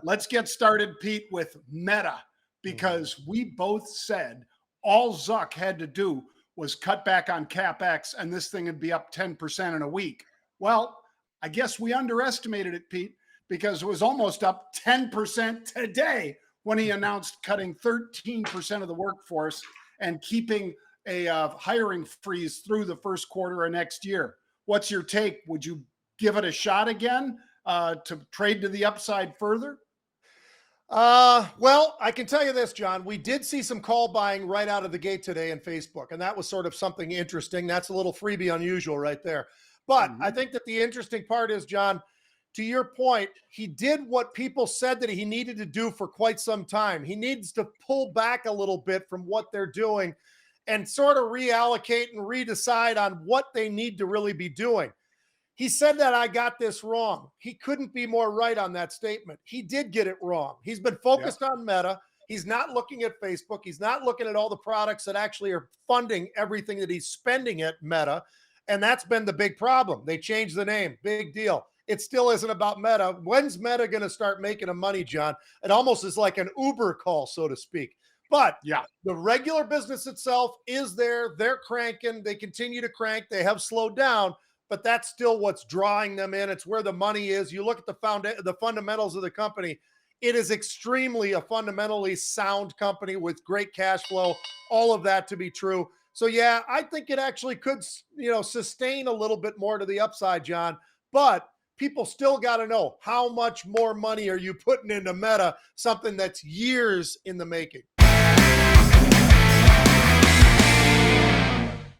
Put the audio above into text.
Let's get started, Pete, with Meta, because we both said all Zuck had to do was cut back on CapEx and this thing would be up 10% in a week. Well, I guess we underestimated it, Pete, because it was almost up 10% today when he announced cutting 13% of the workforce and keeping a hiring freeze through the first quarter of next year. What's your take? Would you give it a shot again to trade to the upside further? Well, I can tell you this, John. We did see some call buying right out of the gate today in Facebook, and that was sort of something interesting. That's a little freebie unusual right there. But I think that the interesting part is, John, to your point, he did what people said that he needed to do for quite some time. He needs to pull back a little bit from what they're doing and sort of reallocate and redecide on what they need to really be doing. He said that I got this wrong. He couldn't be more right on that statement. He did get it wrong. He's been focused on Meta. He's not looking at Facebook. He's not looking at all the products that actually are funding everything that he's spending at Meta. And that's been the big problem. They changed the name. Big deal. It still isn't about Meta. When's Meta going to start making a money, John? It almost is like an Uber call, so to speak. But the regular business itself is there. They're cranking. They continue to crank. They have slowed down, but that's still what's drawing them in. It's where the money is. You look at the fundamentals of the company. It is extremely a fundamentally sound company with great cash flow, all of that to be true. So, yeah, I think it actually could, sustain a little bit more to the upside, John. But people still got to know, how much more money are you putting into Meta, something that's years in the making?